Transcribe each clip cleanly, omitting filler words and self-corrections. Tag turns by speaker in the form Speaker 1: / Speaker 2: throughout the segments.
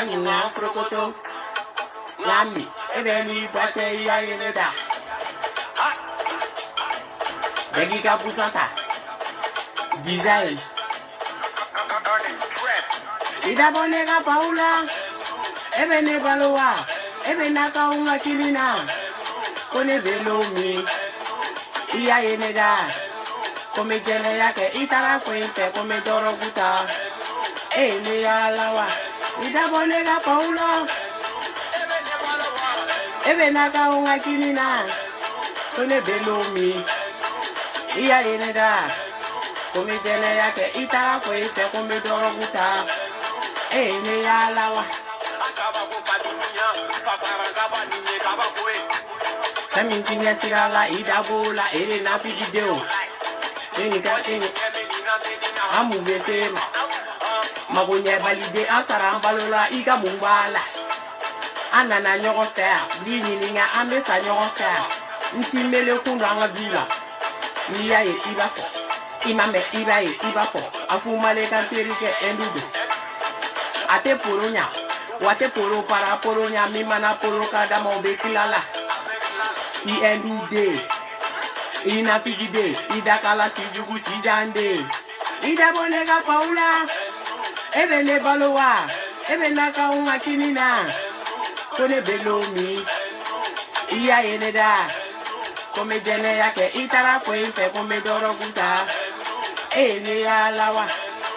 Speaker 1: nyina frokoto Nami ebeni bache ya yeneda Begi kapusanta Design Ida bonega paula Ebene baloa Ebena kaunga kilina Kone belomi Iya yeneda Kome jene yake itara kwente Kome doroguta Ene ya lawa Ida bonega paula Ebena kaunga kilina Kone belomi Iya yeneda Kome jene yake itara kwente Kome doroguta Ene ya lawa Sami tinya sirala idabola ere na video. Eni ka eni amu besema. Magonye balide asara mbalola iga mumbala. Anana nyogo fa, bini ninga ambesa nyogo fa. Nti mele kundu anga vila. Niya ye ibafo. Imame iba ye ibafo. Afu male kanterike endudo. Ate poronya. Wate poro para poronya mimana poro kada mo bekilala. INUD Ina pigide Ida kala si jugu si jande Ida bonega paula Ebene baloa Ebena kaunga kinina Kone belomi Iya yeneda Kome jene yake itara kwenfe Kome doroguta Ene ya lawa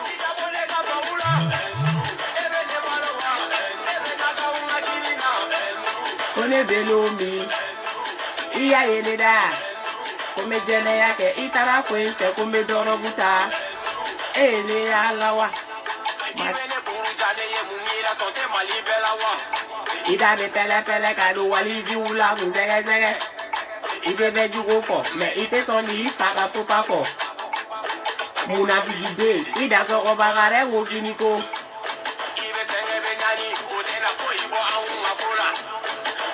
Speaker 1: Ida bonega paula Ebene baloa Ebena kaunga kinina Kone belomi Iya yeneda Kome jene yake itara kwente Kome doroguta Ene ya lawa Ida be pele pele kado wali viula Muzege zege Ide be jugo fo Me ite soni faka fopa fo Muna vigide Ida so obagare woginiko Ibe senge benyani Odena ko ibo aunga fola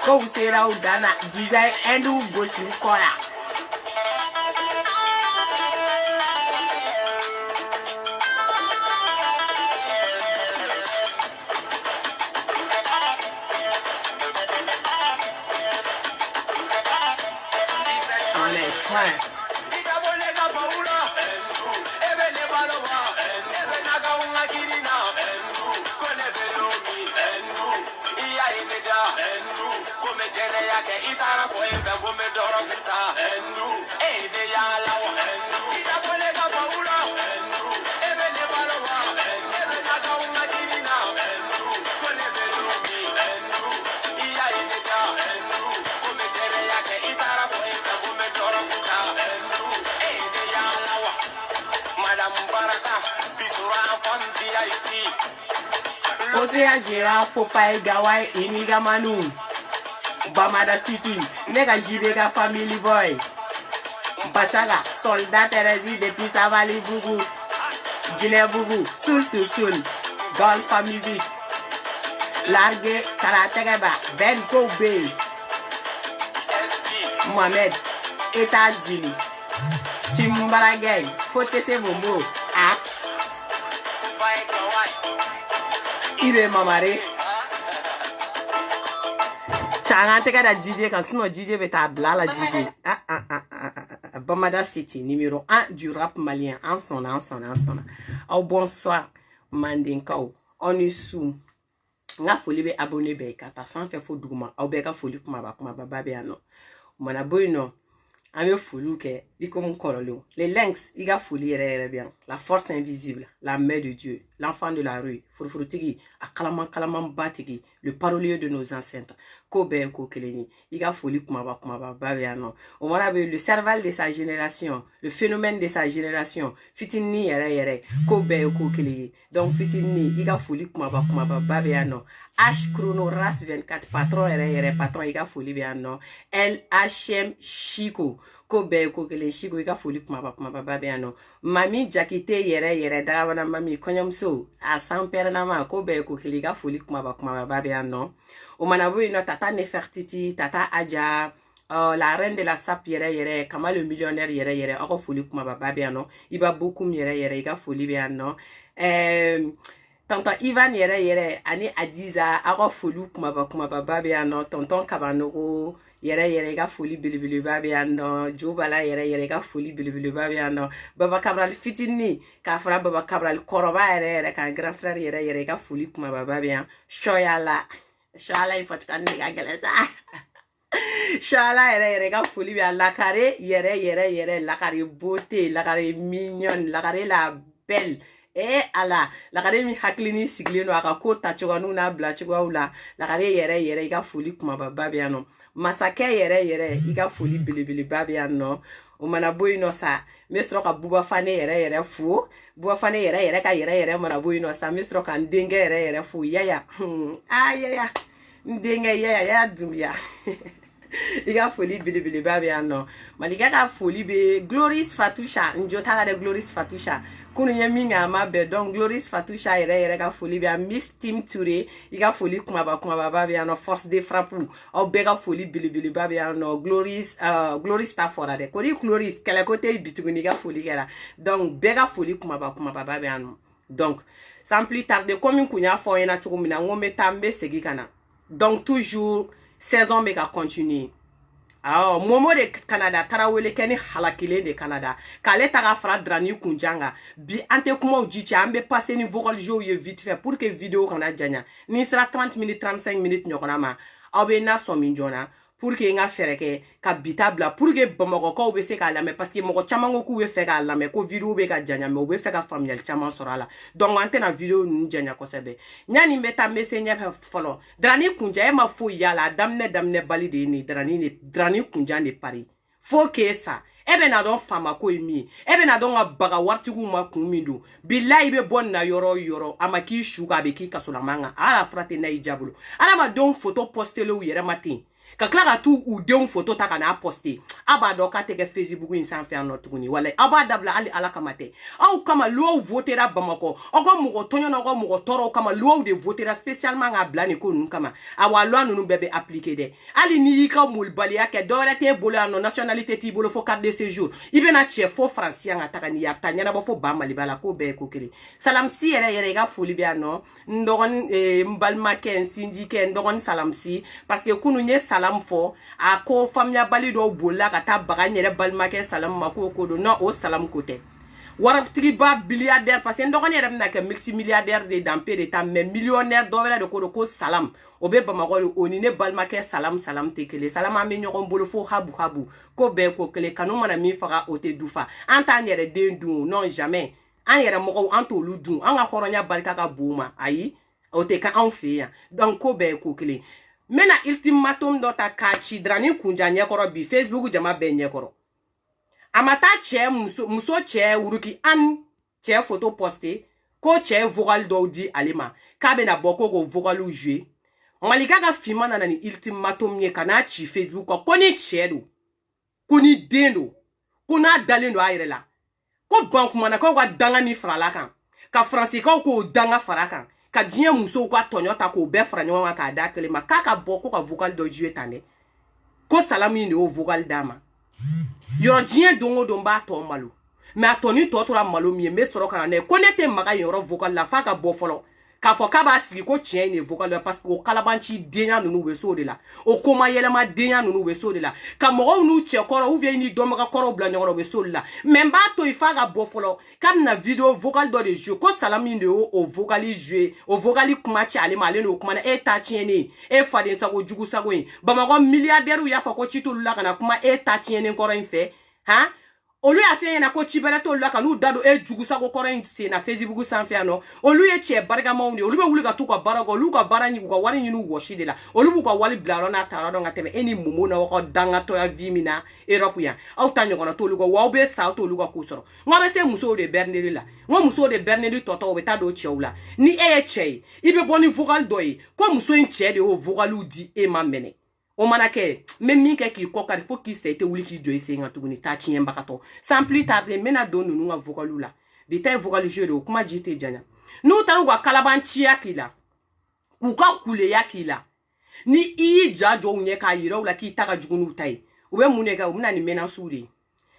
Speaker 1: Ko usera udana Design endu goshi ukola On est train Ose ajira fopa egawai iniga manu Bamada City Nega jibega family boy Bashaga soldat Terezi depuis Savali Bougou Jine Bougou Soul to soul Golfa music Largue Karategeba Ben Kobe Mohamed États-Unis Chimbara gang Fote se momo Ah Ibe mamare Changa teka da DJ quand sinon DJ beta blala DJ Bamada City numéro 1 du rap malien en son. Au bonsoir Mandinkao on est sous nga foli be abonné be kata sans faire faux douma au be ka foli kuma ba be ano mana boyno ame foli ke ikomo kololo les links iga foli rere bien la force invisible la main de Dieu l'enfant de la rue furfurutigi akalaman batigi le parolier de nos ancêtres ko be ko keleni iga foli kuma ba be ano o mana be le cerval de sa génération le phénomène de sa génération fitini yere ko be ko keleni donc fitini iga foli kuma ba be ano H chrono ras 24 patron patron iga foli be ano LHM Chico ko be ko kele Chico iga foli kuma ba be ano mami jakite yere dawana mami konyamso a san pere na ma ko be ko kele iga foli kuma ba be ano o manabo ino tata Nefertiti tata Aja la reine de la sap yere kama le millionnaire yere ako foli kuma ba be ano iba beaucoup yere iga foli be ano tonton Ivan yere ani Adiza ako folu kumaba babe ano tonton Kabanogo yere ga foli bilibili babe ano Jobala yere ga foli bilibili babe ano Baba Cabral fitini ka fara Baba Cabral koroba yere ka grand frère yere ga foli kumaba babe an shoyala il faut que tu ga gelesa Shala yere ga foli bi lakare yere lakare beauté lakare mignonne lakare la belle ala lakare mi haklini sigleno aka ko tachoga na bla choga ula lakare yere ga foli kuma babe ano masake yere iga foli bilibili babe ano o mana boy no sa mesro ka buba fane yere fu buba fane yere ka yere mana boy no sa mesro ka ndenge yere fu yaya yaya ndenge yaya dumya iga foli bilibili babe ano malika ka foli be Gloris Fatusha njota de Gloris Fatusha kunu yeminga mabe donc Gloris Fatusha yere ka foli be Miss Tim Touré iga foli kuma babe ano force de frappe o bega foli bilibili babe ano Gloris Stafford de kori Gloris kala côté bituguni ga foli gera donc bega foli kuma babe ano donc sans plus tarder comme kunya fo yana chugumina ngome tambe segi kana donc toujours saison mega continue. Momo de Canada, tarawele keni halakile de Canada. Kale taga fra drani kunjanga. Bi ante kuma ujichi ambe passer ni vocal jeu vite fait pour que vidéo kana janya. Ni sera 30 minutes 35 minutes nyokona ma. Abe na sominjona pour que nga fereke ka bitabla pour que Bamako ko be se ka lame parce que moko chamango ku be fe ka lame ko vidéo be ka janya me be fe ka familial chaman sorala. Donc ante na vidéo nu janya ko sebe. Nyani meta mesenya folo. Drani kunja e ma fo yala damne bali de ni drani kunja ne pari. Fo ke sa ebe na don fama ko imi ebe na don baga wartigu ma kumindu billahi be bon na yoro amaki shuga be ki kasolamanga ala frate na ijabulo ala ma don photo postele u yere matin ka klara tu u don photo ta kana poster aba do ka tege Facebook in san fe anotuguni wala aba dabla ali ala kamate au kama lo votera Bamako ogo mugo tonyo na ogo mugo toro kama lo de votera spécialement nga blani ko nun kama awa lo nunu bebe appliquer de ali ni ka mulbali yake dora te bolo no nationalité ti bolo fo carte de séjour ibena chef fo français nga takani ya tanyana bo fo ba malibala ko be ko kiri salam si yere ga foli bia no ndogon mbalma ken sinji ken ndogon salam si parce que kunu nye salam fo a ko famia bali do bola kata baga nyere balma ke salam mako ko do no o salam kote waraf triba milliardaire parce que ndogon yere na ke multimilliardaire de dampé de tam mais millionnaire do wala de ko salam obe Bamako oni ne balma ke salam tekele salam ame nyogon bolo fo habu ko be ko kele kanu mana mi faga ote dufa anta nyere dendu non jamais an yere moko anto lu dun an ga horonya barika ka bouma ayi ote ka an fe ya donc ko be ko kele mena ultimatum dota kachi drani kunja nyekoro bi Facebook jama be nyekoro amata che muso che uruki an che photo posté ko che vocal do di alima kabe na boko go vocal u jouer malika ga fimana na ni ultimatum nye kana chi Facebook ko ni chedo kuni dendo kuna dalendo ayrela ko bank mana ko wa danga ni frala kan ka français ko danga farakan ka diɲɛ muso ka tɔɲɔ ta ko bɛɛ fara ɲɔgɔn kan k'a da kelen ma k'a ka bɔ ko ka vocal dɔ jouer tan dɛ ko salamu in de y'o vocal d'a ma yɔrɔ diɲɛ don o don b'a tɔ malo mais a tɔ ni tɔ tora malo min ye n bɛ sɔrɔ ka na n'a ye ko ne tɛ maga yen yɔrɔ vocal la f'a ka bɔ fɔlɔ k'a fɔ k'a b'a sigi ko tiɲɛ in de vocal la parce que o kalabanci denya ninnu bɛ so de la o koma yɛlɛma denya ninnu bɛ so de la ka mɔgɔw n'u cɛ kɔrɔ ou bien ni dɔnbaga kɔrɔw bila ɲɔgɔn na o bɛ so de la mais n b'a to yen f'a ka bɔ fɔlɔ k'a bɛna vidéo vocal dɔ de jouer ko salamu in de y'o vocal jouer o vocal kuma cɛ ale ma ale n'o kuma na e ta tiɲɛnen e faden sago jugu sago in Bamako milliardaire y'a fɔ ko ci t'olu la ka na kuma e ta tiɲɛnen kɔrɔ in fɛ han olu y'a fɛ ɲɛna ko ci bɛrɛ t'olu la ka n'u da don e jugu sago kɔrɔ in sen na Facebook sanfɛ yan nɔ olu ye cɛ barikamaw de olu bɛ wuli ka t'u ka baara kɛ olu ka baara ɲini u ka wari ɲini u wɔsi de la olu b'u ka wari bila yɔrɔ n'a taara dɔn ka tɛmɛ e ni mumu na aw ka dangatɔya vie min na Europe yan aw ta ɲɔgɔnna t'olu kɔ wa aw bɛ sa aw t'olu ka ko sɔrɔ n ko a bɛ se musow de bɛrɛneli la n ko musow de bɛrɛneli tɔtɔ u bɛ taa don cɛw la ni e ye cɛ ye i bɛ bɔ ni vocal dɔ ye ko muso in cɛ de y'o vocaliw di e ma mɛnɛ o mana kɛ mɛ min kɛ k'i kɔ kari fo k'i sa i tɛ wuli k'i jɔ i sen kan tuguni taa tiɲɛbagatɔ sans plus tarder n bɛna don ninnu ka vocaliw la bi ta ye vocal jeu de o kuma ji tɛ janya n'u taara u ka kalabanciya k'i la k'u ka kuleya k'i la ni i y'i ja jɔ u ɲɛ k'a yira u la k'i ta ka jugu n'u ta ye u bɛ mun de kɛ u bɛna nin menaces de ye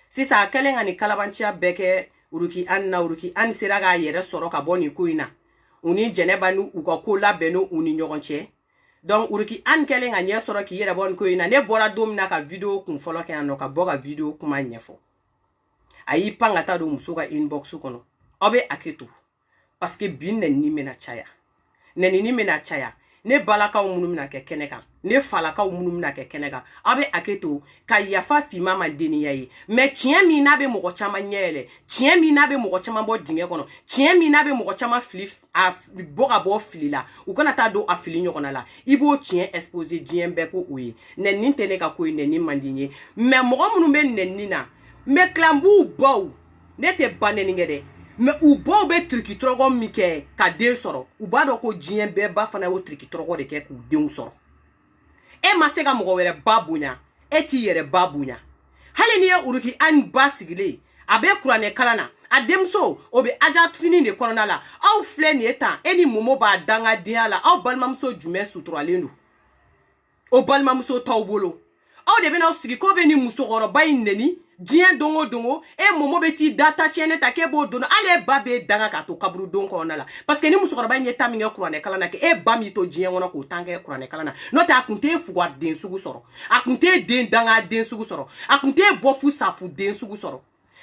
Speaker 1: sisan a kɛlen ka nin kalabanciya bɛɛ kɛ uruki an na uruki an sera k'a yɛrɛ sɔrɔ ka bɔ nin ko in na uni jɛnɛba ni u ka ko labɛnno u ni ɲɔgɔn cɛ donc uruki an kɛlen ka ɲɛ sɔrɔ k'i yɛrɛ bɔ ko in na ne bɔra don min na ka video kun fɔlɔ kɛ yan nɔ ka bɔ ka video kuma ɲɛfɔ a y'i pan ka taa don muso ka inbox kɔnɔ aw bɛ hakɛ to parce que bi nɛnini bɛna caya nɛnini bɛna caya ne balakaw minnu bɛna kɛ kɛnɛ kan ne falakaw minnu bɛna kɛ kɛnɛ kan aw bɛ hakɛ to ka yafa finma ma deniya ye mais tiɲɛ min n'a bɛ mɔgɔ caman ɲɛ yɛlɛ tiɲɛ min n'a bɛ mɔgɔ caman bɔ dingɛ kɔnɔ tiɲɛ min n'a bɛ mɔgɔ caman fili a bɔ ka bɔ fili la u kana taa don a fili ɲɔgɔnna la i b'o tiɲɛ exposer diɲɛ bɛɛ ko o ye nɛnini tɛ ne ka ko ye nɛnini man di n ye mais mɔgɔ minnu bɛ nɛnini na mais kilan b'u baw ne tɛ ba nɛni kɛ dɛ mais u baw bɛ tiriki tɔrɔgɔ min kɛ ka den sɔrɔ u b'a dɔn ko diɲɛ bɛɛ ba fana y'o tiriki tɔrɔgɔ de kɛ k'u denw sɔrɔ e ma se ka mɔgɔ wɛrɛ ba bonya e t'i yɛrɛ ba bonya hali ni ye uruki an ba sigilen a bɛ kuranɛ kalan na a denmuso o bɛ aja fini de kɔnɔna la aw filɛ nin ye tan e ni momo b'a dangadenya la aw balimamuso jumɛn suturalen don o balimamuso t'aw bolo aw de bɛna aw sigi k'o bɛ ni musokɔrɔba in nɛni diɲɛ don o don o e momo bɛ t'i da ta tiɲɛne ta k'e b'o don ale ba b'e danga k'a to kaburu don kɔnɔna la parce que ni musokɔrɔba in ye ta min kɛ kuranɛ kalan na kɛ e ba min to diɲɛ kɔnɔ k'o tan kɛ kuranɛ kalan na n'o tɛ a kun t'e fuga den sugu sɔrɔ a kun t'e den danga den sugu sɔrɔ a kun t'e bɔ fu safu den sugu sɔrɔ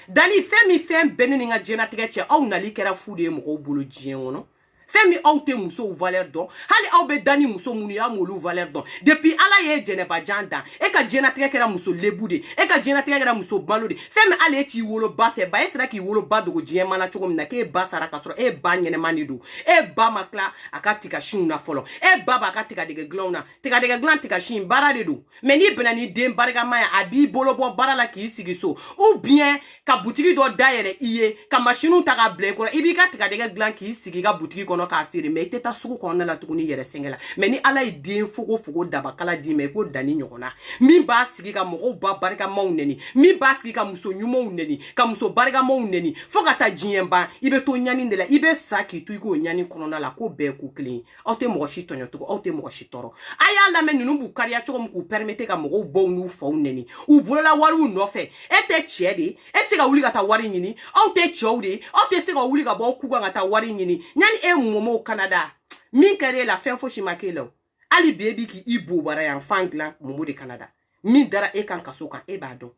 Speaker 1: dani fɛn min fɛn bɛɛ ne ni n ka diɲɛlatigɛ cɛ aw nali kɛra fu de ye mɔgɔw bolo diɲɛ kɔnɔ fɛn min aw tɛ musow valeur dɔn hali aw bɛ da ni muso minnu ye aw m'olu valeur dɔn depuis ala ye jɛnɛbajan dan e ka diɲɛlatigɛ kɛra muso lebu de e ka diɲɛlatigɛ kɛra muso balo de fɛn min ale t'i wolo ba fɛ ba e sera k'i wolo ba dogo diɲɛ mana cogo min na k'e ba sara ka sɔrɔ e ba ɲɛnɛman de don e ba ma tila a ka tigasinw na fɔlɔ e ba b'a ka tigadɛgɛ dilanw na tigadɛgɛ dilan tigasin baara de don mais n'i bɛnna ni den barikama ye a b'i bolo bɔ baara la k'i sigi so ou bien ka butigi dɔ dayɛlɛ i ye ka machine ta ka bila i kɔrɔ i b'i ka tigadɛgɛ dilan k'i sigi i ka butigi kɔnɔ k'a feere mais i tɛ taa sugu kɔnɔna la tuguni yɛrɛ sɛngɛ la mais ni ala ye den fogo fogo dabakala d'i ma i ko danni ɲɔgɔnna min b'a sigi ka mɔgɔw ba barikamaw nɛni min b'a sigi ka muso ɲumanw nɛni ka muso barikamaw nɛni fo ka taa diɲɛ ban i bɛ to ɲani de la i bɛ sa k'i to i k'o ɲani kɔnɔna la ko bɛɛ ko kelen ye aw tɛ mɔgɔ si tɔɲɔ tugun aw tɛ mɔgɔ si tɔɔrɔ a y'a lamɛn ninnu b'u kariya cogo min k'u permettre ka mɔgɔw baw n'u faw nɛni u bolola wariw nɔfɛ e tɛ cɛ de e tɛ se ka wuli ka taa wari ɲini aw tɛ cɛw de aw tɛ se ka wuli ka bɔ aw ku kan ka taa wari ɲini ɲani e mɔmɔw Canada min kɛra e la fɛn fosi ma k'e la hali bi e bi k'i bobara yan fan dilan mɔmɔ de Canada min dara e kan kaso kan e b'a dɔn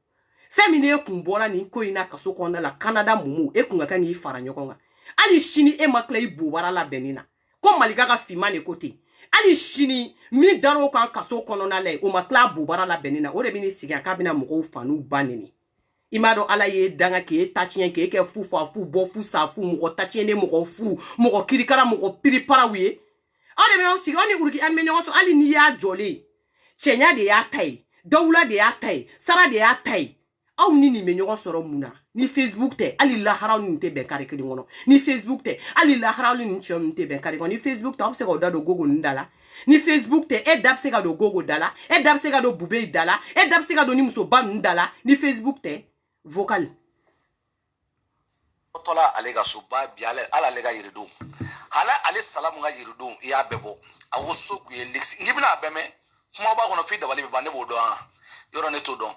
Speaker 1: fɛn min e kun bɔra nin ko in na kaso kɔnɔna la Canada mɔmɔ e kun ka kan k'i fara ɲɔgɔn kan hali sini e ma tila i bobara labɛnni na ko Malika ka finman de ko ten hali sini min dara o kan kaso kɔnɔna la o ma tila bobara labɛnni na o de bɛ n'i sigi k'a bɛna mɔgɔw fa n'u ba nɛni i m'a dɔn ala ye danga k'e ta tiɲɛ k'e kɛ fu fa fu bɔ fu sa fu mɔgɔ ta tiɲɛ ne mɔgɔ fu mɔgɔ kirikara mɔgɔ piriparaw ye aw de bɛ ɲɔgɔn sigi aw ni uruki an bɛ ɲɔgɔn sɔrɔ hali n'i y'a jɔlen cɛɲa de y'a ta ye dawula de y'a ta ye sara de y'a ta ye aw ni nin bɛ ɲɔgɔn sɔrɔ mun na ni Facebook tɛ hali laharaw ni nin tɛ bɛn kari kelen kɔnɔ ni Facebook tɛ hali laharaw ni nin cɛw nin tɛ bɛn kari kɔnɔ ni Facebook tɛ aw bɛ se k'aw da don gogo nin da la ni Facebook tɛ e da bɛ se ka don gogo da la e da bɛ se ka don bube da la e da bɛ se ka don ni musoba ninnu da la ni Facebook tɛ vocal
Speaker 2: tola ale ka so ba bi ale ka yiridon hala ale salamu ka yiridon I y'a bɛɛ bɔ a ko so kun ye lix ngi bɛna bɛɛ mɛn kuma b'a kɔnɔ fi dabali bɛ ban ne b'o dɔn yɔrɔ ne t'o dɔn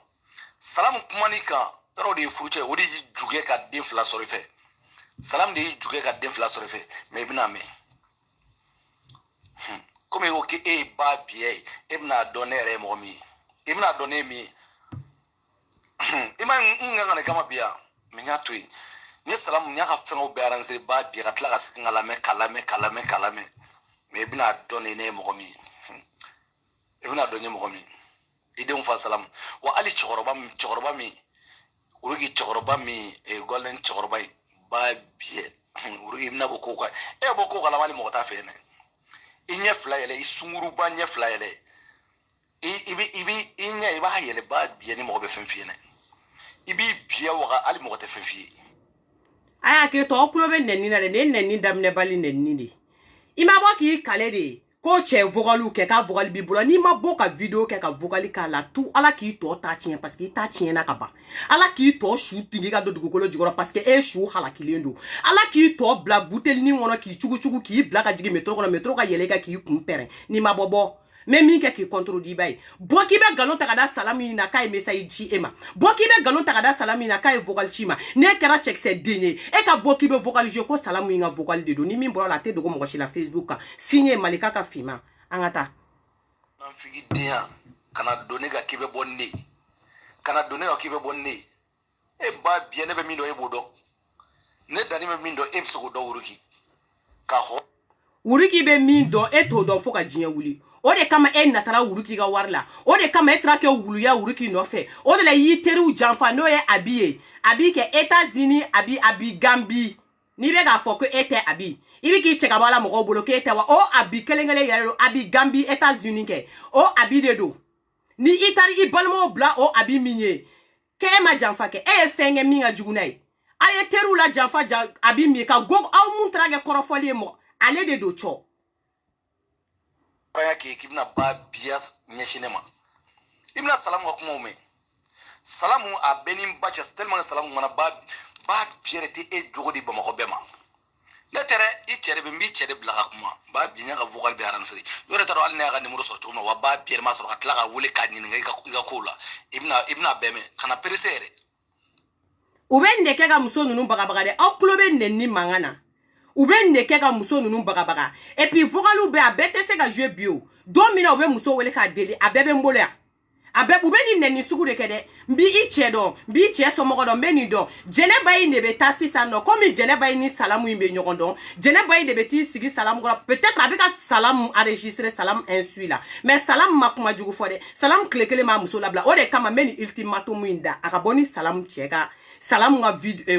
Speaker 2: salamu kuma ni kan yɔrɔ de ye furucɛ o de y'i jugɛ ka den fila sɔrɔ I fɛ salamu de y'i jugɛ ka den fila sɔrɔ I fɛ mais I bɛna mɛn komi ko k'e ye ba biɛ ye e bɛna dɔn ne yɛrɛ ye mɔgɔ min ye I bɛna dɔn ne ye min ye I ma n kan ka ne kama bi yan mais n y'a to yen ni salamu n y'a ka fɛnw bɛɛ arranger ba biɛ ka tila ka segin ka lamɛn ka lamɛn mais I bɛna dɔn ne ye mɔgɔ min ye I bɛna dɔn ne ye mɔgɔ min I denw fa salamu wa hali cɛkɔrɔba min uruki cɛkɔrɔba min golden cɛkɔrɔba ye ba biɛ uruki I bɛna bɔ ko kan e bɔ ko kalama hali mɔgɔ t'a fɛ yen dɛ I ɲɛ fila yɛlɛ I sunguruba ɲɛ fila yɛlɛ I ɲɛ I b'a yɛlɛ ba biɛ ni mɔgɔ bɛ fɛn f'i ɲɛna I b'i biɛ waga hali mɔgɔ tɛ fɛn f'i ye
Speaker 1: a y'a kɛ tɔ kulo bɛ nɛnini na dɛ ne nɛnini daminɛ bali nɛnini de I ma bɔ k'i kale de ko cɛ vocaliw kɛ k'a vocal b'i bolo n'i ma bɔ ka video kɛ ka vocal k'a la tu ala k'i tɔ ta tiɲɛ parce que I ta tiɲɛna ka ban ala k'i tɔ su tigi ka don dugukolo jukɔrɔ parce que e su halakilen don ala k'i tɔ bila butelinin kɔnɔ k'i cugu k'i bila ka jigin métro kɔnɔ métro ka yɛlɛ ka k'i kun pɛrɛn n'i ma bɔ mais min ke ki contredit bay bo ki be galon takada salami na kay message ci ema bo ki be galon takada salami na kay vocal ci ma ne kera check c'est denye e ka bo ki be vocal je ko salamu nga vocal de do ni min bro la te dogo mo ko la Facebook ka signé malika ka fima angata
Speaker 2: nan figi dia kana donné ga kibe bonne kana donné ga kibe bonne e ba bien be min do e bodo ne dani me min do e pso do wuruki ka ho
Speaker 1: wuruki be min do e to do fo ka jinya wuli o de kama e natara wuruki ga warla o de kama e trake wulu ya wuruki no fe o de la yi teru janfa no ye abi ke États-Unis abi Gambie ni be ga fo ko ete abi ibi ki cheka bala mo bolo ke ete wa o abi kelengele yaro abi Gambie États-Unis ke o abi de do ni itari I balmo bla o abi minye ke ma janfa ke e fenge minga jugunai aye teru la janfa abi mi ka gog aw mun trage korofoli mo ale de do cho
Speaker 2: ya ke kibna ba bias nyeshinema ibna salamu wa kuma ume salamu a benin bacha tellement salamu mana ba pierre e jogodi ba mako bema le tere I tere be mbi tere bla kuma ba binya ga vocal be aransri yore taro al ne ga numéro sorto no wa ba pierre ma sorka tla ga wule ka ni ngai ga kula ibna beme kana peresere
Speaker 1: ubende ke ga muso nunu baga de o klobe nenni mangana ubende ke ga muso nunu baga et puis vocalu be abete se ga jouer bio domina ube muso wele ka deli abebe mbola abebe ubeni nenni sugu de kede mbi iche so mogo do meni do jene bayi ne be tasi sano comme jene bayi ni salamu imbe nyogondo jene bayi de beti sigi salamu gora peut-être abeka salamu enregistrer salamu insu là mais salamu makuma jugu fode salamu klekele ma muso labla o de kama meni ultimatum inda akaboni salamu cheka salamu nga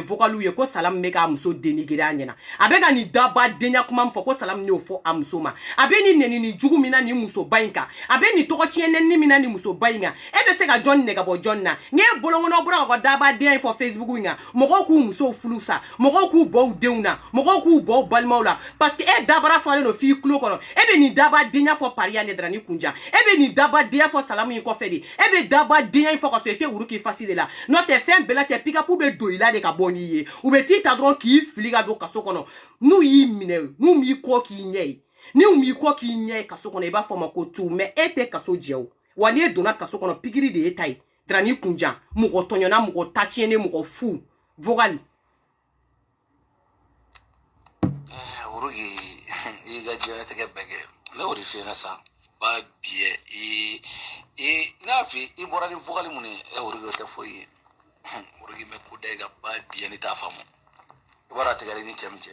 Speaker 1: vocalu ye ko salamu meka muso denigere anyena abeka ni daba denya kuma mfo ko salamu ni ofo amuso ma abeni neni ni jugu mina ni muso bayinka abeni toko chiene ni mina ni muso bayinga ebe se ga John nega bo John na nge bolongo no bura ko daba den for Facebook nga moko ku muso fulusa moko ku bo deuna moko ku bo balmaula parce que e dabara fale no fi klo ko ebe ni daba denya for paria ne drani kunja ebe ni daba denya for salamu yin ko fedi ebe daba denya for ko so ete uruki facile la no te fem bela te pika pour be do ila de ka boni ye ou be ti ta dron ki filiga do kaso kono nu yi mine nu mi ko ki nyei ni umi ko ki nyei kaso kono e ba foma ko tu me ete kaso jew wani e dona kaso kono pigiri de etai drani kunja mugo tonyona mugo tachiene mugo fu vogal
Speaker 2: urugi iga jere teke bege le ori fena sa ba bie na fi ibora ni vogal muni e urugi te foyi urugi me kudega ba bie ni tafamu ibora tegari ni chemche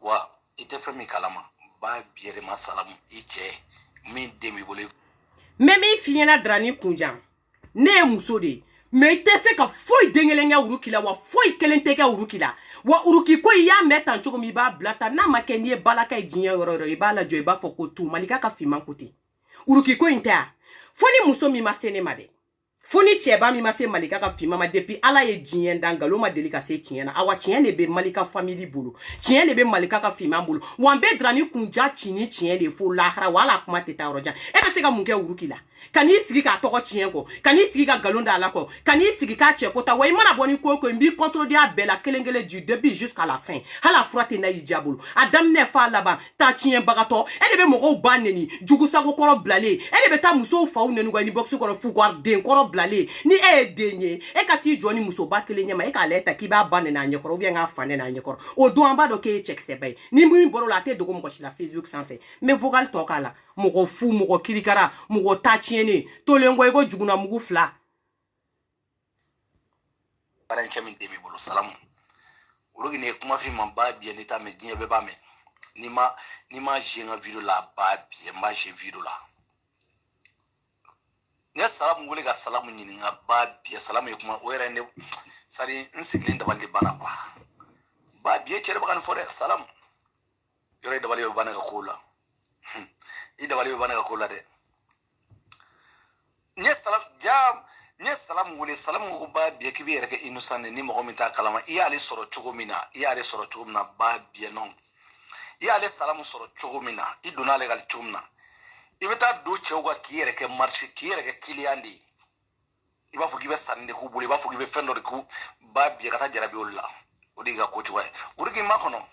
Speaker 2: wa ite femi kalama ba bie ma salamu iche mi demi bole
Speaker 1: memi fiena drani kunja ne muso de me teste ka foi dengelenya urukila wa foi kelenteka urukila wa uruki ko ya meta nchoko mi ba blata na makenie balaka ejinye yororo ibala jo iba fokotu malika ka fiman kote uruki ko inta foni muso mi masene made foni cheba mi mase malika ka fima ma depuis ala ye jinye ndangalo ma delika se chiena awa chiene be malika family bulu chiene be malika ka fima bulu wambe drani kunja chini chiene fo lahara wala kuma teta roja e be se ka munke urukila kani sigi ka toko chien ko kani sigi ka galonda ala ko kani sigi ka che ko ta way mana boni ko mbi contrôle dia bela kelengele du début jusqu'à la fin hala frate na yijabulu adam ne fa laba ta chien bagato e de be mo baneni jugu sago koro blale e de be ta muso fa unenu ni box ko fu den koro blale ni e denye e ka ti joni muso ba kele nyama e ka leta ki ba banne na nyekoro bien nga fane na nyekoro o do amba do ke check se bay ni mu boro la te do ko mo la Facebook sans fait mais vocal to kala mo fu mo kirikara mo ta chiene to lengo ego juguna mugu fla
Speaker 2: para nchami demi bolo salamu urugi ne kuma fi mamba bien eta me dinye be ba me ni ma jenga video la ba bien ma je video la ne salamu wole ga salamu nyini nga ba bien salamu yekuma wera ne sari nsiglin da balde bana kwa ba bien chere ba kan fore salamu yore da balde bana ga kula ida balde bana ga kula de nye salam wole salam ko ba biye kibi reke inusan ni mo mi ta kalama iya ale soro chugomina ba biye non iya ale salam soro chugomina iduna le gal chumna ibeta do chewga ki reke marché ki reke kiliandi iba fu gibe sande ku bule ba fu gibe fendo ku ba biye kata jarabi olla odiga ko chwa urigi makono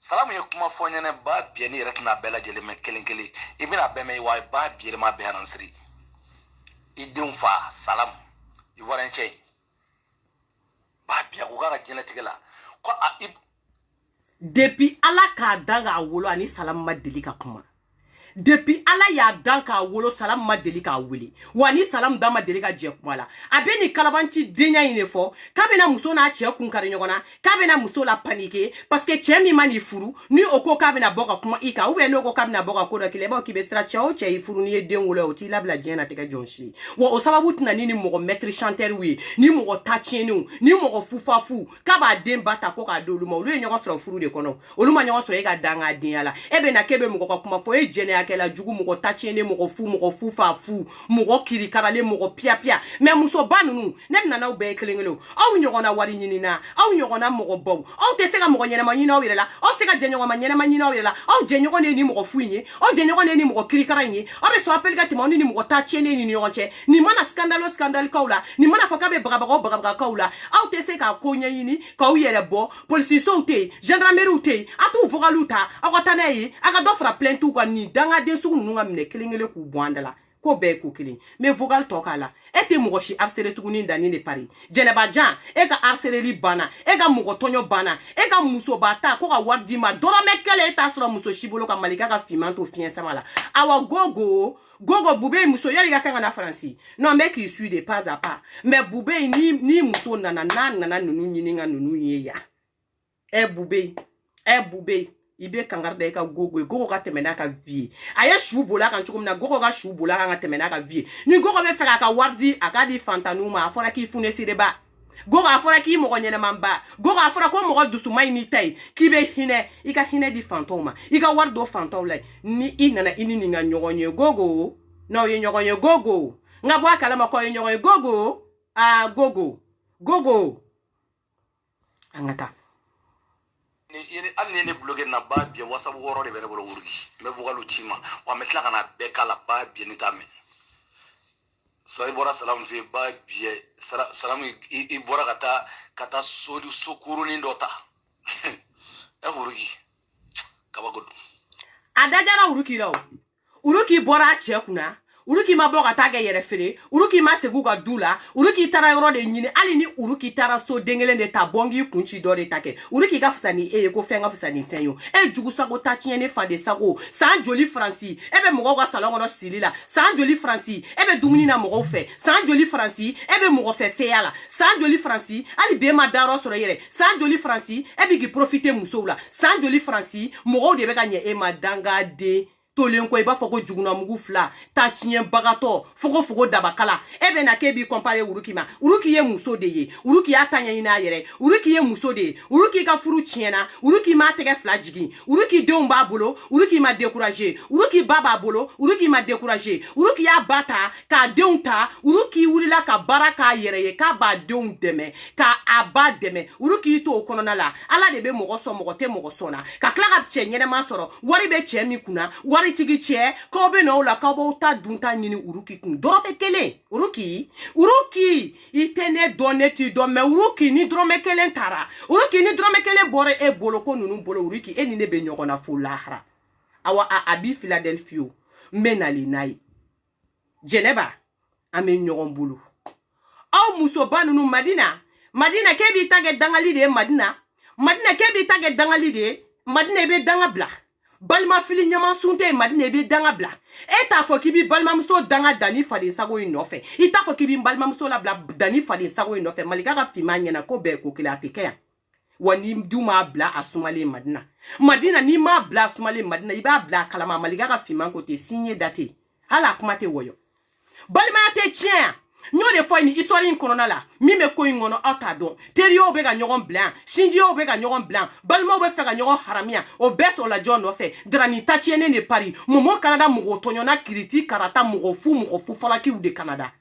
Speaker 2: Salamu ye kuma fɔ ɲɛnɛ ba biɛ ni yɛrɛ tɛna bɛɛ lajɛlen mɛn kelen kelen i bɛna bɛɛ mɛn wa ba biɛ ma bɛɛ hanansiri i denw fa salamu i fɔra n cɛ ba biɛ ko k'a ka diɲɛlatigɛ la ko
Speaker 1: depuis ala k'a dan k'a wolo ani salamu ma deli ka kuma depuis ala y'a dan k'a wolo salamu ma deli k'a wele wa ni salamu dan ma deli ka jɛ kuma la a bɛ ni kalabanci denya in de fɔ k'a bɛna muso n'a cɛ kun kari ɲɔgɔn na k'a bɛna muso la paniquer parce que cɛ min ma n'i furu ni o ko k'a bɛna bɔ ka kuma i kan ou bien n'o ko k'a bɛna bɔ ka ko dɔ k'i la i b'a k'i bɛ sira cɛ o cɛ i furu n'i ye den wolo o t'i labila diɲɛ na tigɛ jɔn si wa o sababu tɛna ni mɔgɔ maître chanteur ye ni mɔgɔ ta tiɲɛnenw ni mɔgɔ fufafu k'a b'a den ba ta ko k'a d'olu ma olu ye ɲɔgɔn sɔrɔ furu de kɔnɔ olu ma ɲɔgɔn sɔrɔ e ka dan k'a denya la e bɛ na k'e bɛ mɔgɔ ka kuma fɔ e jɛnɛya kɛla jugu mɔgɔ ta tiɲɛnen mɔgɔ fufafu mɔgɔ kirikaralen mɔgɔ pia mais muso ba ninnu ne bɛna n'aw bɛɛ ye kelen kelen aw ɲɔgɔnna wari ɲinina aw ɲɔgɔnna mɔgɔ baw aw tɛ se ka mɔgɔ ɲɛnama ɲini aw yɛrɛ la aw se ka jɛɲɔgɔnma ɲɛnama ɲini aw yɛrɛ la aw jɛɲɔgɔn de ni mɔgɔ fu in ye aw jɛɲɔgɔn de ni mɔgɔ kirikara in ye aw bɛ sɔn appel ka tɛmɛ aw ni mɔgɔ ta tiɲɛnen ni ɲɔgɔn cɛ nin mana scandale kaw la nin mana fɔ k'a bɛ bagabagaw la aw tɛ se k'a ko ɲɛɲini k'aw yɛrɛ bɔ polisisow tɛ yen gendarmerie tɛ yen a t'u vocaliw ta aw ka taa n'a ye a ka dɔ fara plainte kan nin dangaden sugu ninnu ka minɛ kelen kelen k'u bɔ an da la ko bɛɛ ye ko kelen mais vocal tɔ k'a la e tɛ mɔgɔ si harceler tuguni danni de pari jɛnɛba jan e ka harceleri banna e ka mɔgɔ tɔɲɔ banna e ka musoba ta ko ka wari d'i ma dɔrɔmɛ kelen e t'a sɔrɔ muso si bolo ka malika ka finman to fiɲɛ sama la awa gogo bube muso yari ka kan ka na faransi non mais k'i suit de pas à pas mais bube ni muso nana n'a nana ninnu ɲini ka ninnu ye ya bube i bɛ kankari da i ka gogo ka tɛmɛ n'a ka vie a ye su bola kan cogo min na gogo ka su bola kan ka tɛmɛ n'a ka vie ni gogo bɛ fɛ k'a ka wari di a k'a di fantanniw ma a fɔra k'i funesire ba gogo a fɔra k'i mɔgɔ ɲɛnɛman ba gogo a fɔra ko mɔgɔ dusuma in n'i ta ye k'i bɛ hinɛ i ka hinɛ di fantanw ma i ka wari don fantanw la ni i nana i ni nin ka ɲɔgɔn ye gogo n'aw ye ɲɔgɔn ye gogo n ka bɔ a kalama k'aw ye ɲɔgɔn ye gogo gogo an ka taa
Speaker 2: hali ni ne bloqué na ba biɛ whatsapp wɔɔrɔ de bɛ ne bolo wurugi n bɛ vocalu ci ma wa n bɛ tila ka na bɛɛ k'a la ba biɛ ni t'a mɛn sa i bɔra salamu fɛ ba biɛ salamu i bɔra ka taa sokurunin dɔ ta wurugi kabako don
Speaker 1: a dajara wuruki la o wuruki bɔra a cɛ kunna Uruki ma bɔ ka taa kɛ yɛrɛ feere Uruki ma segu ka du la Uruki taara yɔrɔ de ɲini hali ni Uruki taara so den kelen de ta bɔngi kunci dɔ de ta kɛ Uruki ka fisa ni e ye ko fɛn ka fisa ni fɛn yo e jugu sago ta tiɲɛ ne fa de sago san joli Faransi e bɛ mɔgɔw ka salon kɔnɔ sili la san joli Faransi e bɛ dumuni na mɔgɔw fɛ san joli Faransi e bɛ mɔgɔ fɛ fɛya la san joli Faransi hali bɛɛ ma dayɔrɔ sɔrɔ yɛrɛ san joli Faransi e bɛ k'i profiter musow la san joli Faransi mɔgɔw de bɛ ka ɲɛ e ma dangaden tolen ko i b'a fɔ ko juguna mugu fila ta tiɲɛ bagatɔ fogo dabakala e bɛ na k'e b'i comparer Uruki ma Uruki ye muso de ye Uruki y'a ta ɲɛɲini a yɛrɛ Uruki ye muso de ye Uruki ka furu tiɲɛna Uruki m'a tɛgɛ fila jigin Uruki denw b'a bolo Uruki ma décourager Uruki ba b'a bolo Uruki ma décourager Uruki y'a ba ta k'a denw ta Uruki wulila ka baara k'a yɛrɛ ye k'a b'a denw dɛmɛ k'a ba dɛmɛ Uruki to o kɔnɔna la ala de bɛ mɔgɔ sɔn mɔgɔ tɛ mɔgɔ sɔn na ka tila ka cɛ ɲɛnɛma sɔrɔ wari bɛ cɛ min kunna wari tigi cɛ k'aw bɛ na o la k'aw b'aw ta dunta ɲini Uruki kun dɔrɔmɛ kelen Uruki i tɛ ne dɔn ne t'i dɔn mais Uruki ni dɔrɔmɛ kelen taara Uruki ni dɔrɔmɛ kelen bɔra e bolo ko ninnu bolo Uruki e ni ne bɛ ɲɔgɔn na fo lahara awa a bi Philadelphia n bɛ nali n'a ye Jɛnɛba an bɛ ɲɔgɔn bolo aw musoba ninnu Madina k'e b'i ta kɛ dangali de ye Madina k'e b'i ta kɛ dangali de ye Madina i bɛ danga bila balima fili ɲama sunte Madina i bɛ danga bila e t'a fɔ k'i b'i balimamuso danga dani faden sago in nɔfɛ i t'a fɔ k'i b'i balimamuso labila dani faden sago in nɔfɛ Malika ka finman ɲɛna ko bɛɛ ko kelen a tɛ kɛ yan wa ni du m'a bila a sumalen Madina n'i m'a bila a sumalen Madina i b'a bila a kalama Malika ka finman ko tɛ signé daté hali a kuma tɛ wɔyɔ balimaya tɛ tiɲɛ yan n'o de fɔ ni histoire in kɔnɔna la min bɛ ko in kɔnɔ aw t'a dɔn teriyaw bɛ ka ɲɔgɔn bila yan sinjiyaw bɛ ka ɲɔgɔn bila yan balimaw bɛ fɛ ka ɲɔgɔn haramiya o bɛɛ sɔrɔla jɔn nɔfɛ darani ta tiɲɛnen de pari mɔmɔ Kanada mɔgɔ tɔɲɔna kiriti karata mɔgɔ fu falakiw de Kanada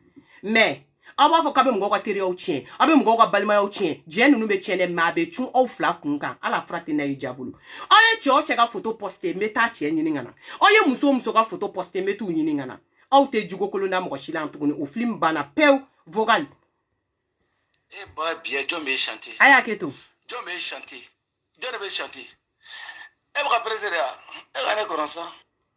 Speaker 1: mais aw b'a fɔ k'a bɛ mɔgɔw ka teriyaw tiɲɛ aw bɛ mɔgɔw ka balimayaw tiɲɛ diɲɛ ninnu bɛ tiɲɛ dɛ mais a bɛ cun aw fila kun kan ala fura tɛ n'a ye ja bolo aw ye cɛ o cɛ ka photo poster n bɛ taa cɛ ɲini ka na aw ye muso ka photo poster n bɛ t'u ɲini ka na aw tɛ jugo kolon da mɔgɔ si la tuguni o film banna pewu vocal
Speaker 2: ba biɛ jɔn bɛ chanter
Speaker 1: a y'a kɛ to
Speaker 2: jɔn bɛ chanter baka président e ga ne koron ça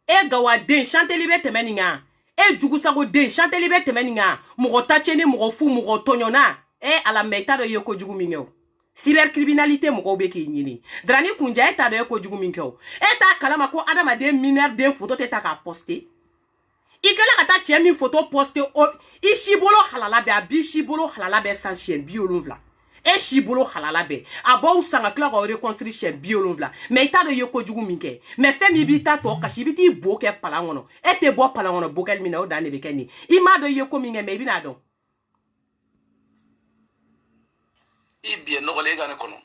Speaker 1: e gawa den chanteli be temeninga e jugusago den chanteli be temeninga mugo tacheni mugo fu mugo tonyona e ala meta do yeko jugu mingeo cybercriminalité mugo be ki nyini drani kunja eta do yeko jugu mingeo eta kalama ko adama de mineur de photo te ta ka poster ikela kata chemi photo poster o ishibolo halala be abishibolo halala be sans chien biolonvla e shibolo halala be abo usanga kla ko reconstruire chien biolonvla mais ita do yeko jugu minke mais femi bita to kashi biti boke palangono ete bo palangono bokel mina o dane be keni ima do yeko minge me bina do
Speaker 2: ibie no le ga ne kono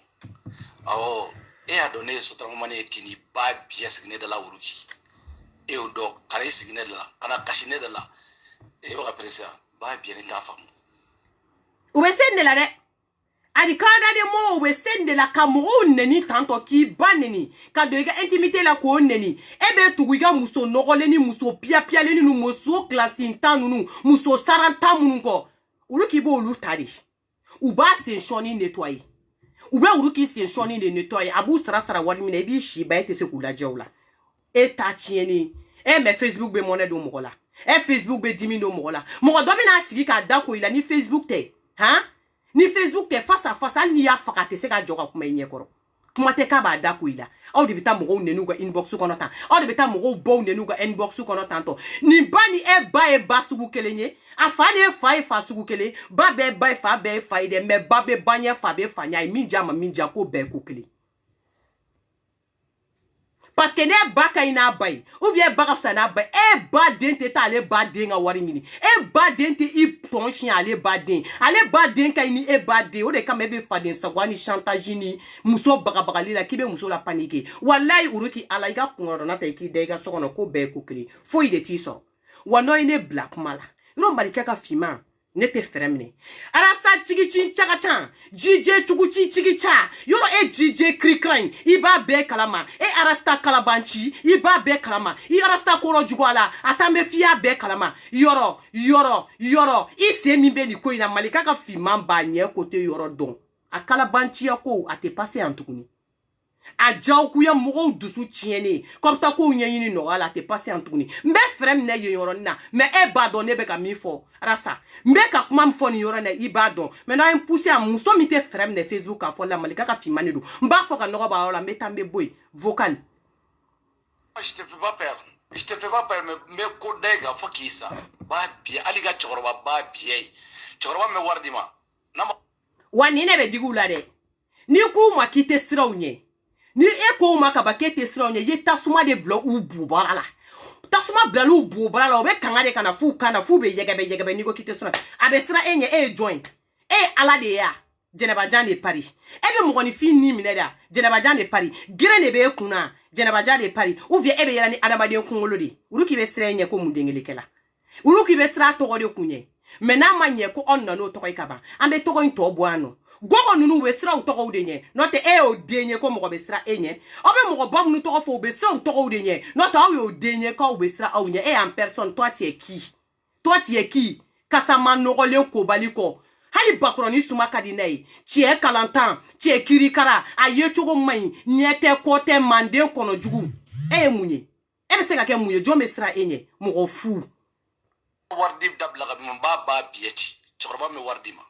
Speaker 2: awo e adone so tramane kini ba bia signe de la uruki e o do kare signe de la kana kashine de la e baka président ba bia ni ta fam
Speaker 1: ubesende la de adi kada de mo ubesende la Cameroun neni tanto ki baneni ka do ga intimité la ko neni ebe tuguiga muso nogoleni muso pia pia leni nu muso classe nu muso saranta mununko uruki bo ulu tari uba se shoni nettoyer ube uruki se shoni de nettoyer abu sara wali mina bi shi ba ete se kula jawla e ta tieni e me Facebook be monnaie do mogola e Facebook be 10 000 do mogola mo do be na sigi ka dako ila ni Facebook te ha ni Facebook te face à face ni ya fakate se ka joka kuma yenye koro kuma te ka ba dako ila au de bita mo nenu ga inbox ko nota au de bita mo bo nenu ga inbox ko nota to ni bani e ba sugu kelenye afane fa sugu kele ba be fa de me ba be banya fa be fanya minja ko be ko kele parce que ne ba ka ina bay ou bien ba ka na bay e ba den te ta ale ba den ga wari mini e ba den te i ton chien ale ba den ka ini e ba den o de ka me be fa den sagwani chantage ni muso baga la kibe muso la panique wallahi uruki ala iga kungoro na ta ki de ga sokono ko be ko kele fo ide ti so wano ine black mala ro malika ka fima nete fremne ara sa chigi chaka jije chuguchi chigi cha yoro e jije krikran iba be kalama e arasta kalabanchi iba be kalama I arasta koro jugwala atame fia be kalama yoro ise mimbe ni ko ina malika ka fima ba nye kote yoro don akalabanchi yako ate passé en tukuni a jaw ku ya mo dusu tiene comme ta ko nyanyini no ala te passé en tukuni mbe frem ne yoro na me e ba don ne be ka mi fo rasa mbe ka kuma mfo ni yoro na iba don me na impousse a muso mi te frem ne Facebook a fo la malika ka fi mani do mba fo ka no ba ola metambe boy vocal
Speaker 2: je te fais pas peur me ko dega fo kisa ba bien aliga chorba ba bien chorba me wardima na
Speaker 1: wani ne be digula de ni ku ma kite sirawnye ni eko ma ka bakete sirawnye ye tasuma de blo u bubara la tasuma bla u bubara la obe kangade kana fu be yegebe ni go kite sira abe sira enye e joint e ala de ya Jeneba Jan de Paris ebe mo ni fin ni mineda Jeneba Jan de Paris gire ne be kuna Jeneba Jan de Paris ou vie ebe yela ni adama de kungolo de uruki be sira enye ko mundengele kela uruki be sira to de kunye mena manye ko onna no to ikaba ambe to ko into boano gogo nunu we sira to ko denye no te e o denye ko mo be sira enye obe mo bom nu to ko fo be sira to ko denye no ta o denye ko be sira awnye e en personne toi tu es qui kasama no ko le ko baliko hali bakroni suma kadinai tie kalantan tie kirikara aye chogo mai nyete kote mande kono jugu e munye e be se ka ke munye jo me sira enye mo fu
Speaker 2: wardi dabla ga ba bieti chorba me wardi ma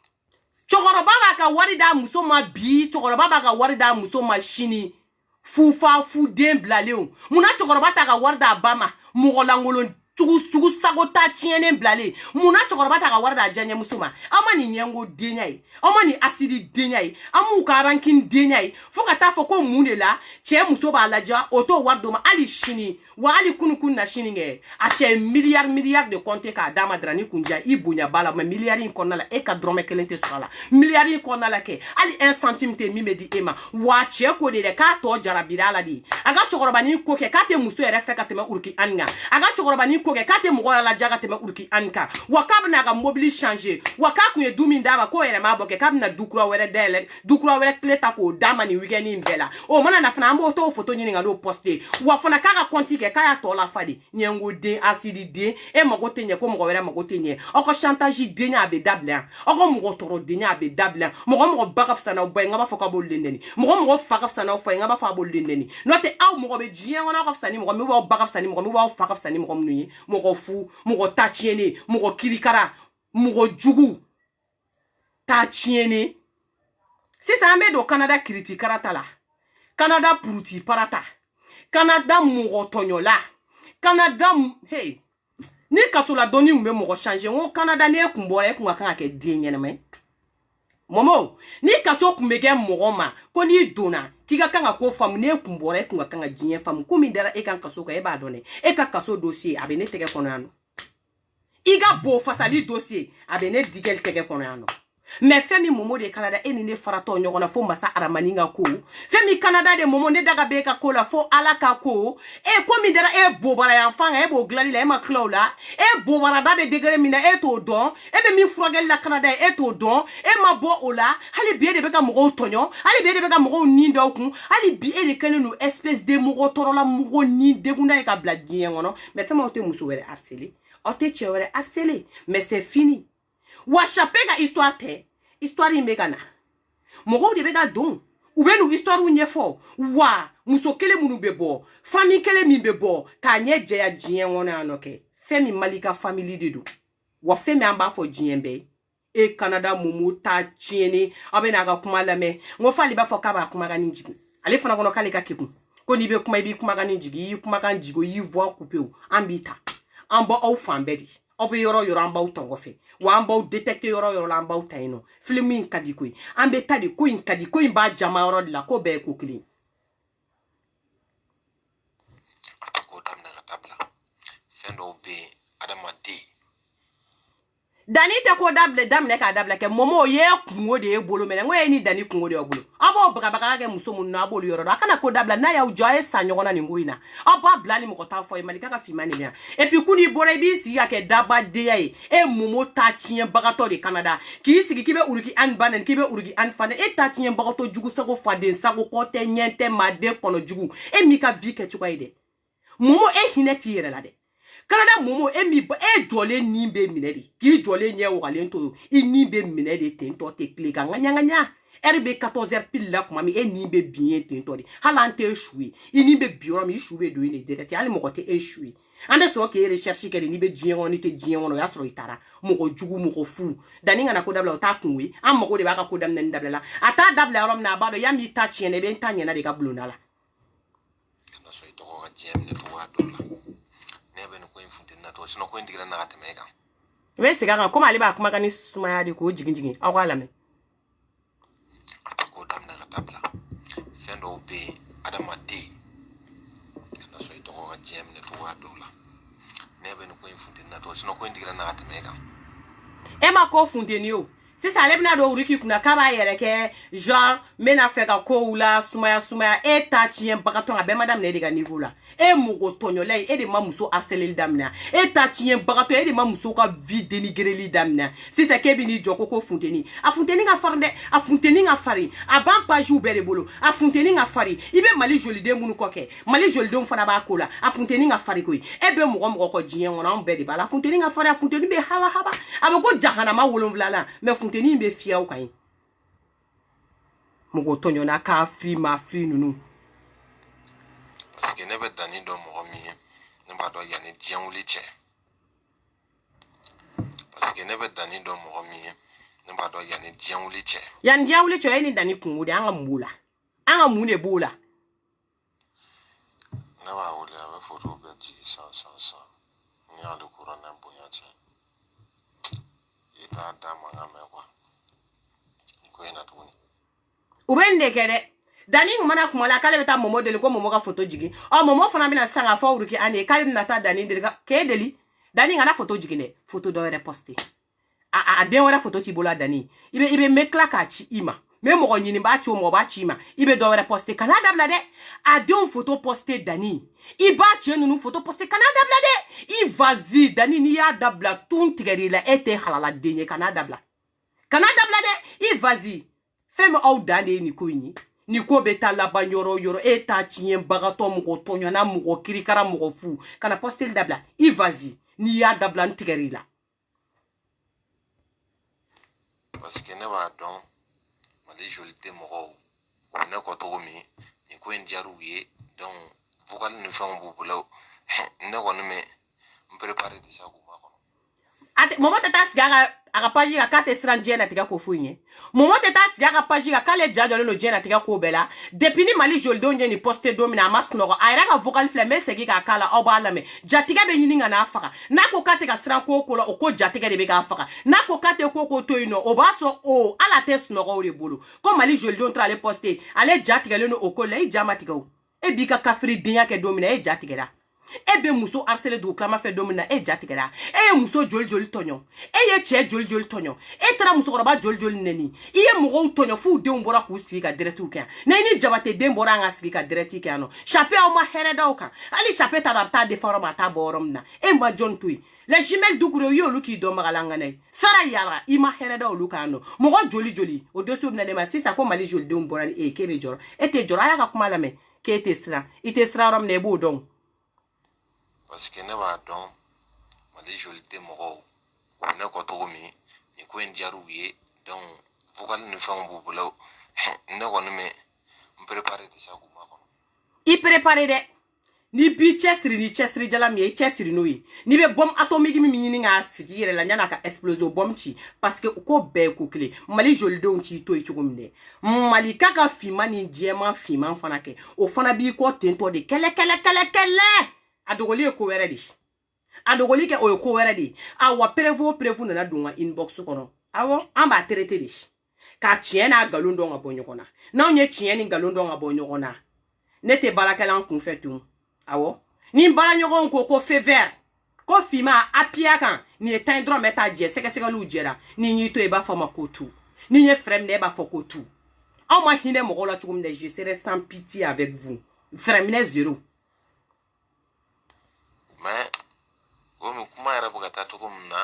Speaker 1: chokoroba ba ka wari da muso ma bi chokoroba ba ka wari da muso ma shini fufa fu den blaleon muna chokoroba ta ka wari da bama mugolangolo sugu sagota tiene blale muna chokoroba ta ka wari da janye muso ma amani nyengo denyai amani asidi denyai amu ka rankin denyai fuka ta fo ko munela che muso ba laja oto wardo ma ali shini wa ali kunukun na shini nge a che milliard de compte ka dama drani kunja ibunya bala ma milliard in konna la e ka drome kelente sala milliard in konna la ke ali 1 centime te mi medi ema wa che ko de ka to jarabira la di aga chokoroba ni ko ke ka te muso ere fe ka te ma urki anga aga chokoroba ni ko ke ka te mo la jaga te me uruki anka wa ka na ga mobile changer wa ka kun ye dumi ndaba ko ere ma boke ka na dukura were dele dukura were kleta ko dama ni weekend in bela o mana na fana ambo to photo nyini ngalo poster wa fana ka ga konti ke ka ya to la fadi nyengo de asidi de e mo go tenye ko mo were mo go tenye o ko chantage de nya be dabla o ko mo go toro de nya be dabla mo go bakaf sana o boy ngaba foka bo lendeni mo go fakaf sana o fo ngaba fa bo lendeni no te aw mo go be jien ngona ko fsani mo go mi wo bakaf sani mo go mi wo fakaf sani mo go mnuyi mo go fu mo go tachiene mo go kirikara mo go jugu tachiene si ça me do Canada kritikara tala Canada puruti parata Canada mo go tonyola Canada hey ni kasola doni mbe mo go changer o Canada ne kumbore ku kan ke dinyene me momo ni kaso kumege mogoma ko ni dona tiga kanga ko fam ne kumbore ku kanga jinye fam ko mi dara e kan kaso ka e ba done e ka kaso dossier abene tege kono ano iga bo fasali dossier abene digel tege kono ano mais femi momo de Canada eni ne farato nyogona fo masa aramaninga ko femi Canada de momo ne daga beka ko la fo alaka ko e ko mi dara e bobara ya fanga e bo glali la e ma claula e bobara da be degere mina e to don e be mi frogel la Canada e to don e ma bo ola hali bi de beka mo tonyo hali bi de beka mo nindo okun hali bi e de kene no espèce de mo torola mo ni degunda e ka bladien ngono mais femi o te muso were harcelé o te chewere harcelé mais c'est fini wa chapega histoire te histoire imegana mogo de bega don ou be nu histoire unye fo wa muso kele munu bebo famille kele mi bebo ka nye je ya jien wona anoke femi malika family de do wa femi amba fo jien be e Canada mumu ta chieni abena ga kuma lame ngo fali ba fo ka ba kuma ga ninjigi ale fana kono kale ka kiku ko ni be kuma bi kuma ga ninjigi kuma ga njigo yi voix coupé o ambita ambo au fambedi obe yoro yoro amba utongo fe wa amba u detecte yoro yoro amba utaino filmi nkadi koi ambe tadi koi nkadi koi ba jama yoro la ko be ko kili
Speaker 2: atako damna la tabla fendo be adama de
Speaker 1: dani te ko dable damne ka dable ke momo ye kungo de ebolo mele ngo eni dani kungo de obolo abo baka ke muso mun na abolo yoro akana ko dable na ya ujoye sanyogona ni nguina abo blani mo ko ta fo malika ka fimani bia e puis kuni bore bi si ya ke daba de ye e momo ta chien bagato de Canada ki sigi kibe uruki an banen kibe uruki an fane e ta chien bagato jugu sago faden sago ko te nyente made kono jugu e mi ka vi ke chukaide momo e hineti yere la de Canada momo emi e jole nimbe minedi ki jole nye walento i nimbe minedi tento te klika nganya RB 14h pile la kuma mi e nimbe bien tento di halante échoué i nimbe bioro mi échoué do ine direct ali mo kote échoué ande so ke recherche ke ni be jien on te jien on ya so itara mo ko jugu mo ko fu dani ngana ko dabla ta kunwe am mo ko de ba ka ko dam nan dabla la ata dabla rom na ba do ya mi ta chien e be ntanya na de ka bluna la
Speaker 2: kana so ito ko jiem ne to wa dola nebe no ko infunde na to sino ko indigra na gatemega
Speaker 1: we se ga ko mali ba kuma kan suma ya de ko jigin awala me
Speaker 2: atako damna la tabla fendo be adama de kana so ito ko jiem ne to wa dola nebe no ko infunde na to sino ko indigra na gatemega
Speaker 1: e ma ko fundeni o si ça lebna do uriki kuna kaba yere ke genre mena feka ko ula sumaya e ta chien bagato abe madame ne diga niveau la e mugo tonyole e de mamuso harceler damna e ta chien bagato e de mamuso ka vie dénigrer damna si c'est ke bini joko ko funteni a funteni nga farde a funteni nga fari a ban page ou bele bolo a funteni nga fari ibe mali joli de munu koke mali joli de fana ba kola a funteni nga fari ko e be mugo ko jien wona on be de bala funteni nga fari a funteni be haba abe ko jahana ma wolon vlala me funteni be fia o kan mugo tonyo na ka free ma free nunu
Speaker 2: parce que nebe dani do mo mi ne ba do yani dianwuli che parce que nebe dani do mo mi ne ba do yani dianwuli che
Speaker 1: yan dianwuli che ni dani kungu de anga anga mune bula
Speaker 2: na ba wole aba photo be ji sa ni alu corona bonya che ita dama ngame kwa ko ina tuni
Speaker 1: ubende kede dani ngmana kumala kale beta momo deli ko momo ka photo jigi o momo fana bina sanga fo uruki ane kale na ta dani deli ke deli dani ngana photo jigi ne photo do reposter a den wala photo ti bola dani ibe mekla ka chi ima mais mo nyini ba chi mo ba chi ma ibe do were poster kana dabla de a de un photo poster Dani i ba chi nunu photo poster kana dabla de i vas-y Dani ni ya dabla tun tigeri la ete halala denye kana dabla de i vas-y femme au dane ni ko ni ko beta la banyoro yoro eta chien bagato mo tonyo na mo kirikara mo fu kana poster dabla i vas-y ni ya dabla tigeri la
Speaker 2: parce que ne b'a dɔn Mali joli tɛ mɔgɔw o ne kɔ cogo min nin ko in diyar'u ye donc vocal ni fɛnw b'u bolo ne kɔni mɛ n préparer déjà k'u ma kɔnɔ
Speaker 1: ate momo tata siga aga page ga kate sran jena tiga ko funye momo tata siga aga page ga kale jajolo no jena tiga ko bela depuis ni Mali joli don ni poster domina masnogo ayra ga vocal flemme segi ga kala obala me jatiga be nyini ngana afaka na ko kate ga sran ko ko o ko jatiga de be ga afaka na ko kate ko ko to ino o baso o ala tes no go re bolo ko Mali joli don tra le poster ale jatiga le no o ko le jamatiga o e bi ka kafri dinya ke domina e jatiga da e be muso harcelé du klama fe domina e jatigera e muso joli tonyo e ye che joli tonyo e tra muso koroba joli neni e ye mugo tonyo fu de mbora ku sigi ka direct kan na ni jabate de mbora nga sigi ka direct kan no chape o ma hereda o kan ali chape ta rapta de forma ta borom na e ma John Tui les jumelles du guro yo lu ki do magalanga nay sara yara i ma hereda o lu kan no mugo joli o dosu na de ma sisa ko Mali joli de mbora ni e kebe joro e te joro aya ka kuma la me ke te sra ite sra rom ne bo don
Speaker 2: parce que ne b'a dɔn Mali joli tɛ mɔgɔw o ne kɔ cogo min nin ko in diyar'u ye donc vocal ni fɛnw b'u bolo ne kɔni mɛ n préparer déjà k'u ma kɔnɔ
Speaker 1: i préparer de ni bi chesiri jala mi chesiri no yi ni be bombe atomique mi nyini nga sigi yere la nyana ka exploser bombe chi parce que ko be ko kle Mali joli don chi to ichugo mne Mali kaka fima ni diema fima fana ke o fana bi ko tento de kele adogoli ko were di adogoli ke o ko were di awa prevu na dunga inbox kono awo amba traiter di ka chien na galundo nga bonyokona na onye chien ni galundo nga bonyokona nete barakala kun fetu awo ni bala nyogon ko fe vert ko fima apia kan ni etindro meta je seke lu jera ni nyito e ba fama kotu ni nye frem ne ba fokotu en moi hine mo gola chugum de je serai sans pitié avec vous frem zéro.
Speaker 2: mais comme kuma yɛrɛ bɛ ka taa cogo min na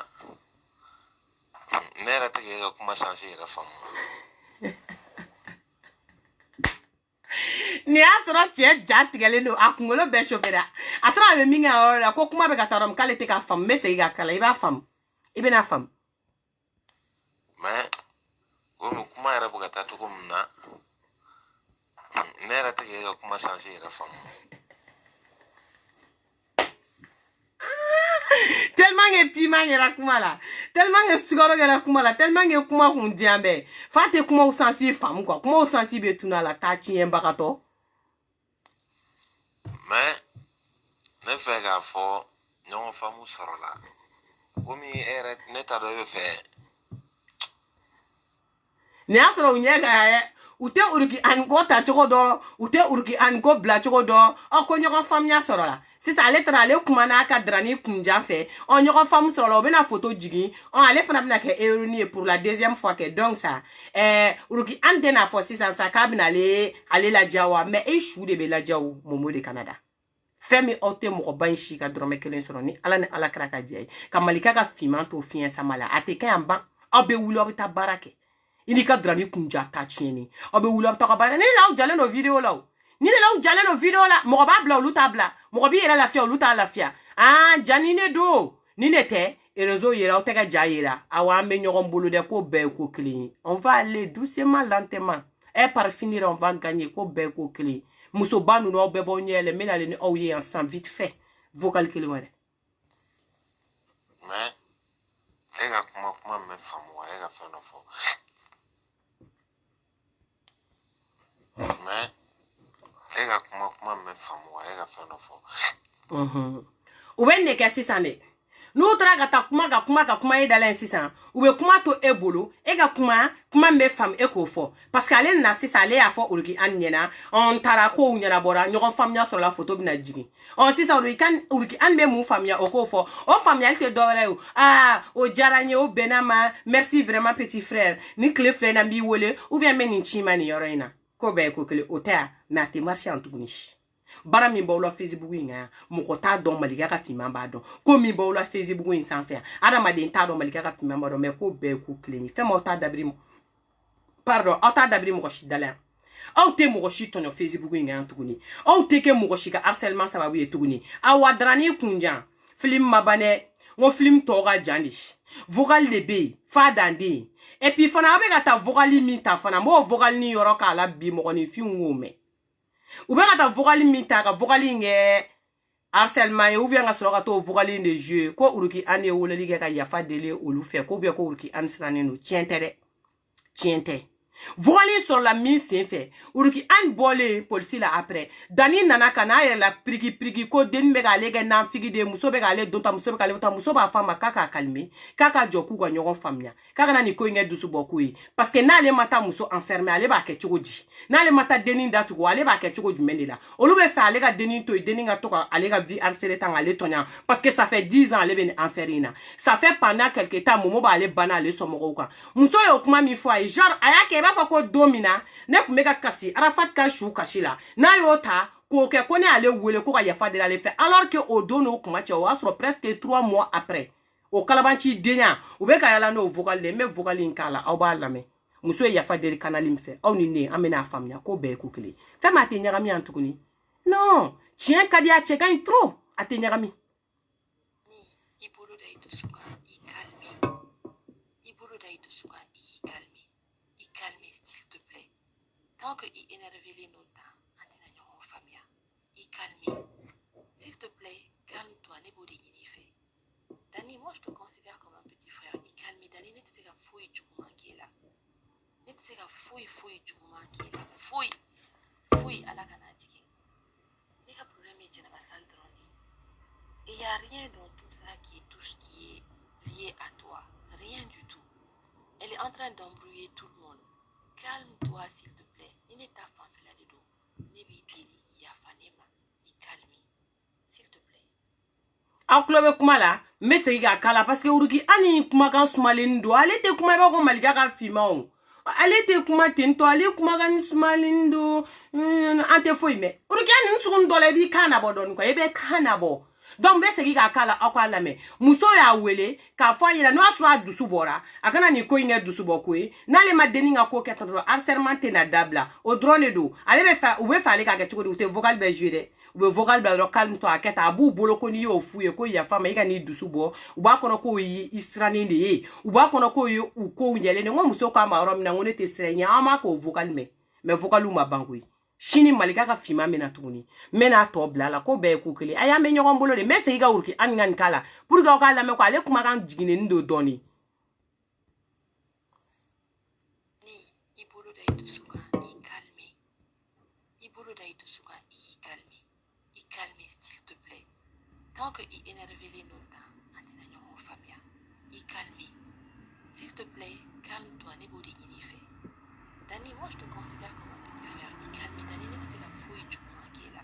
Speaker 2: ne yɛrɛ tɛ k'e ka kuma sanse yɛrɛ faamu
Speaker 1: ni y'a sɔrɔ cɛ ja tigɛlen don a kunkolo bɛɛ chauffera a sɔrɔ a bɛ min kɛ a yɔrɔ la ko kuma bɛ ka taa yɔrɔ min k'ale tɛ k'a faamu n bɛ segin k'a kala i b'a faamu i bɛna faamu
Speaker 2: mais comme kuma yɛrɛ bɛ ka taa cogo min na ne yɛrɛ tɛ k'e ka kuma sanse yɛrɛ faamu
Speaker 1: tellement que piment est la kumala tellement que sugaro est la kumala tellement que kuma kun diambe fate kuma usansi femme quoi kuma usansi be tuna la ta chien bakato
Speaker 2: mais ne fɛ k'a fɔ ɲɔgɔn faamu sɔrɔ la komi e yɛrɛ ne t'a dɔn e bɛ fɛ
Speaker 1: ni y'a sɔrɔ u ɲɛ ka u tɛ uruki ani ko ta cogo dɔn u tɛ uruki ani ko bila cogo dɔn ko ɲɔgɔn faamuya sɔrɔ la sisan ale taara ale kuma n'a ka darani kunjan fɛ ɲɔgɔn faamu sɔrɔ la o bɛna photo jigin ale fana bɛna kɛ erreur ye pour la deuxième fois kɛ donc ça uruki an tɛ n'a fɔ sisan sa k'a bɛna ale ladiya wa mais e su de bɛ ladiya o Momo de Canada fɛn min aw tɛ mɔgɔba in si ka dɔrɔmɛ kelen sɔrɔ ni ala ni ala kɛra ka jɛ ye ka Malika ka fiman to fiɲɛ sama la a tɛ kɛ yan ban aw bɛ wuli aw bɛ taa baara kɛ ini ka drani kunja ta tieni obe wula ta ka ba ni law jale no video law ni law jale no video la mo ba bla lu ta bla mo bi yera la fia lu ta la fia jani ne do ni ne te e réseau yera o te ka jaira awa me nyogon bulu de ko be ko clean on va aller doucement lentement et par finir on va gagner ko be ko clean muso banu no be bo nyele me na le ni o ye ensemble vite fait vocal clean wala
Speaker 2: mais e ka kuma me famu e ka fa no fo mais e ka kuma me famu e ka fa no fo
Speaker 1: ou ben ne ka sisane N'u tra ka ta kuma e dalen sisan ou be kuma to e bolo e ka kuma me fam e ko fo parce que ale na sisan ale y'a fo Uruki Anne ɲɛna on tara ko ɲɛna bɔra ɲɔgɔn faamuya sɔrɔ la photo bina jigin sisan Uruki Anne be mun faamuya o ko fo o faamuyali tɛ dɔwɛrɛ o o diyara n ye o bɛnna ma merci vraiment petit frère ni tile filɛ na b'i wele ou bien me nin ci ma nin yɔrɔ in na ko bɛɛ ko kelen o tɛ ya mais a tɛ marché an tuguni bara min b'aw la Facebook in kan mɔgɔ t'a dɔn Malika ka finman b'a dɔn ko min b'aw la Facebook in sanfɛ adamaden t'a dɔn Malika ka finman b'a dɔn mais ko bɛɛ ko kelen ye fɛn m'aw t'a dabiri pardon aw t'a dabiri mɔgɔ si dala yan aw tɛ mɔgɔ si tɔɲɔ Facebook in kan tuguni aw tɛ kɛ mɔgɔ si ka harcèlement sababu ye tuguni awa darani kunjan film ma ban dɛ ngo film tɔ ka jan de vocal de bɛ yen fa dan de yen et puis fana aw bɛ ka taa vocal min ta fana m'o vocal ni yɔrɔ k'a la bi mɔgɔninfinw k'o mɛn ou bien ka ta vocal min ta ka vocal in kɛ harcèlement ye ou bien ka sɔrɔ ka t'o vocal in de jouer ko Uruki Anne ye weleli kɛ ka yafa deli olu fɛ ko bien ko Uruki Anne sirannen don tiɲɛ tɛ dɛ tiɲɛ tɛ vocal in sɔrɔla min sen fɛ Uruki Anne bɔlen polisi la après Dani nana ka n'a yɛrɛ la piriki ko denni bɛ k'ale kɛ nanfigi de muso bɛ k'ale don ta muso bɛ k'ale ta muso b'a fɔ a ma k'a k'a calmer k'a ka jɔ k'u ka ɲɔgɔn faamuya k'a kana nin ko in kɛ dusu bɔ ko ye parce que n'ale ma taa muso enfermer ale b'a kɛ cogo di n'ale ma taa denni datugu ale b'a kɛ cogo jumɛn de la olu bɛ fɛ ale ka denni to yen denni ka to ka ale ka vie harceler tan ale tɔɲa parce que ça fait 10 ans ale bɛ nin enfer in na ça fait pendant quelque temps momo b'ale banna ale somɔgɔw kan muso y'o kuma min fɔ a ye genre a y'a kɛ i b'a fɔ ko don min na ne tun bɛ ka kasi Arafat ka su kasi la n'a y'o ta k'o kɛ ko ne y'ale wele ko ka yafa deli ale fɛ alors que o don n'o kuma cɛ o y'a sɔrɔ presque 3 mois après o kalabanci denya u bɛ ka yala n'o vocal de n bɛ vocal in k'a la aw b'a lamɛn muso ye yafa deli kanali min fɛ aw ni ne an bɛna faamuya ko bɛɛ ye ko kelen fɛn min a tɛ ɲagami yan tuguni non tiɲɛ ka di a cɛ ka ɲi trop a tɛ ɲagami.
Speaker 3: Tant que il énerve les noms, il calme. S'il te plaît, calme-toi, n'est pas fait. Dani, moi je te considère comme un petit frère. Il calme. Dani, n'est pas fouille du moment qui est là. N'est pas fouille du moment qui est là. Fouille à la canadienne. N'est pas problème, il y a pas salle de rendre. Et il n'y a rien dans tout ça qui est lié à toi. Rien du tout. Elle est en train d'embrouiller tout le monde. Calme-toi, s'il te plaît. Il n'est pas fan de là-dedans. Il y a Fanema. Il calme. S'il te plaît.
Speaker 1: Aw tulo bɛ kuma la n bɛ segin k'a kala parce que Uruki Anne kumakan sumalen don ale tɛ kuma i b'a fɔ ko Malika ka finman o ale tɛ kuma ten tɔ ale kumakan sumalen don an tɛ foyi mɛn Uruki Anne sugu dɔ la i b'i kan nabɔ dɔɔni quoi i bɛ kan nabɔ donc n bɛ segin k'a kala aw k'a lamɛn muso y'a wele k'a fɔ a ɲɛna n'o y'a sɔrɔ a dusu bɔra a kana nin ko in kɛ dusu bɔ ko ye n'ale ma denni ka ko kɛ tan dɔrɔn harcèlement tɛ na dabila o dɔrɔn de don ale bɛ fɛ u bɛ fɛ ale k'a kɛ cogo di u tɛ vocal bɛɛ jouer dɛ u bɛ vocal bila dɔrɔn calme toi a kɛ tan a b'u bolo ko n'i y'o f'u ye ko yafa ma i ka n'i dusu bɔ u b'a kɔnɔ k'o ye i sirannen de ye u b'a kɔnɔ k'o ye u kow ɲɛlen de n ko muso k'a ma yɔrɔ min na n ko ne tɛ siran ɲɛ an b'a k'o vocal mɛn mais vocaliw ma ban koyi sini Malika ka finman bɛna tuguni n bɛna tɔ bila la ko bɛɛ ye ko kelen a y'an bɛ ɲɔgɔn bolo de n bɛ segin ka Uruki Anne ka nin k'a la pour que aw k'a lamɛn ko ale kumakan jiginnen don dɔɔni.
Speaker 3: Tant que il énerve les noms, il calme. S'il te plaît, calme-toi, n'est pas fait. Dani, moi je te considère comme un petit frère. Il calme. Dani, n'est pas fouille du moment qui est là.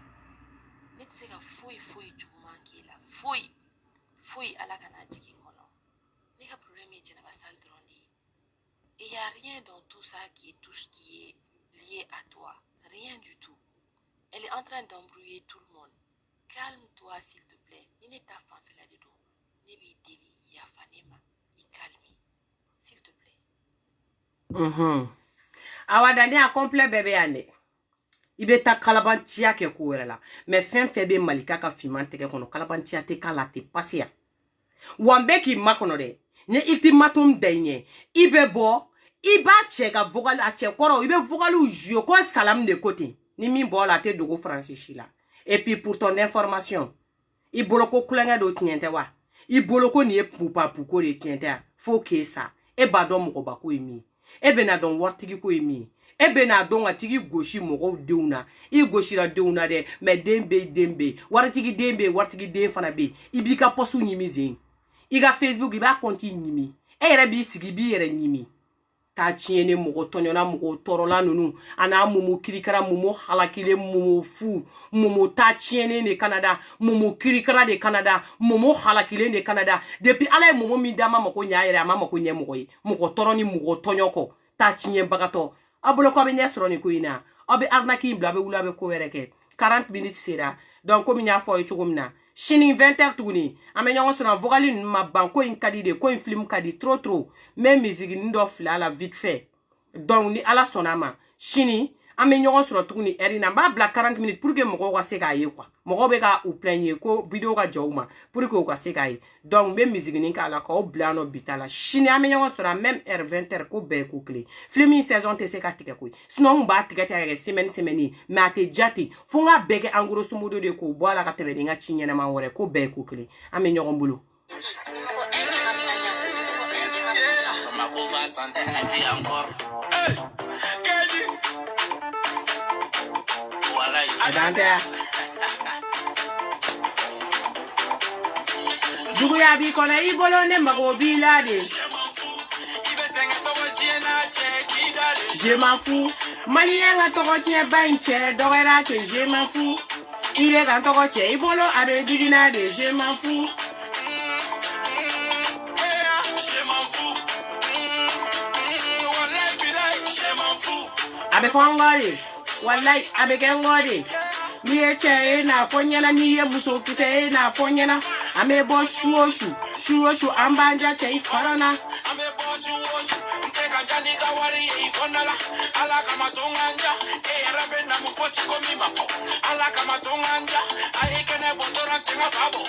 Speaker 3: N'est pas fouille du moment qui est là. Fouille à la canadienne. N'est pas problème, il y a pas salle de rendre. Et il n'y a rien dans tout ça qui est lié à toi. Rien du tout. Elle est en train d'embrouiller tout le monde. Calme-toi, s'il te plaît. Il n'est pas fan là-dedans. Nebi Deli, il y a Fanema. Il calme. S'il te plaît.
Speaker 1: Awa Dani a complet bébé ane. I bɛ taa kalabantiya kɛ ko wɛrɛ la mais fɛn fɛn bɛ Malika ka finman tɛgɛ kɔnɔ kalabantiya tɛ k'a la a tɛ pasi yan wa n bɛ k'i makɔnɔ dɛ ni ultimatum da i ɲɛ i bɛ bɔ i b'a cɛ ka vocal a cɛ kɔrɔ i bɛ vocaliw jouer ko salam de ko ten ni min bɔ la a tɛ dogo faransi si la et puis pour ton information i bolo ko kulonkɛ do tiɲɛ tɛ wa i bolo ko nin ye pupapu ko de tiɲɛ tɛ wa fo k'e sa e b'a dɔn mɔgɔba ko ye min ye e bɛna dɔn waritigi ko ye min ye e bɛna dɔn ka tigi gosi mɔgɔw denw na i gosira denw na dɛ mais den bɛ waritigi den bɛ waritigi den fana bɛ i b'i ka poste ɲimi zen iga Facebook iba konti nyimi e yere bi sigi bi yere nyimi ta chiene mugo tonyona mugo torola nunu ana mumu kirikara mumu halakile mumu fu mumu ta chiene ne Canada mumu kirikara de Canada mumu halakile de Canada depuis ala mumu mi dama mako nyaayere ama mako nye mugo toroni mugo tonyoko ta chiene bagato abulo ko be nyesro ni kuina obi arnaki bla be wula be ko wereke 40 minutes sera donc comme nya fo chugumna chini 20h tuguni ame nyongo sona vogali ma banko in kadide ko in film kadi trop même musique ndo fla la vite fait donc ni ala sonama chini ame nyongo sona tuguni erina ba bla 40 minutes pour que moko wa seka ye quoi moko be ka ou plaigner ko video ka jawma pour que ko seka ye donc même musique ni kala ko blano bitala chini ame nyongo sona même r 20h ko be ko clé film saison te seka tike ko sinon ba tike ta semaine mais ate jati funga bege anguro sumudo de ko boala ka tebe nga chinyana ma wore ko be ko clé ame nyongo mbulu Dugu ya bi kona ibolo ne mago bilade. Je m'en fous. Malien a toko tien bainche dogera que je m'en fous. Il est quand toko tien ibolo abe diginade je m'en fous. Abe fongoli. Wallahi abe gengoli. Miye che na fonyana niye muso kise na fonyana ame bo shuoshu ambanja che ifarana ame bo shuoshu nteka jani kawari ikonala ala kama tonganja rabe na mufochi komi mafo ala kama tonganja aikene botora chenga babo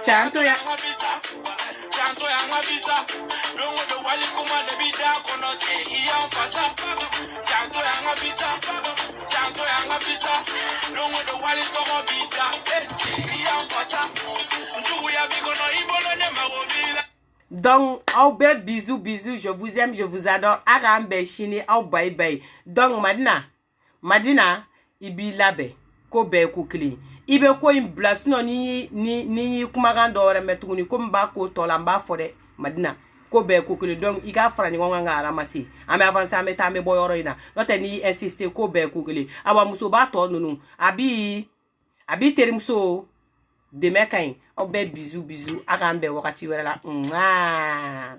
Speaker 1: chanto ya ngabisa dongo do wali kuma de bida kono ke iya fasa chanto ya ngabisa dongo do wali toko bida iya fasa ndu ya bikono ibolo ne mawobila. Donc, au bisous, je vous aime, je vous adore. Arambe chini, au bye bye. Donc, Madina, ibi labe, ko be kukli. Ibe ko imblas no ni kumagando ore metuni ko mba ko tolamba fode Madina. Ko be kukli donc iga frani nga aramasi. Ame avancer ame tambe boyoro ina. Note ni insister ko be kukli. Awa muso ba to nunu. Abi terimso. Demain, au bisous, arambe wakati wera la.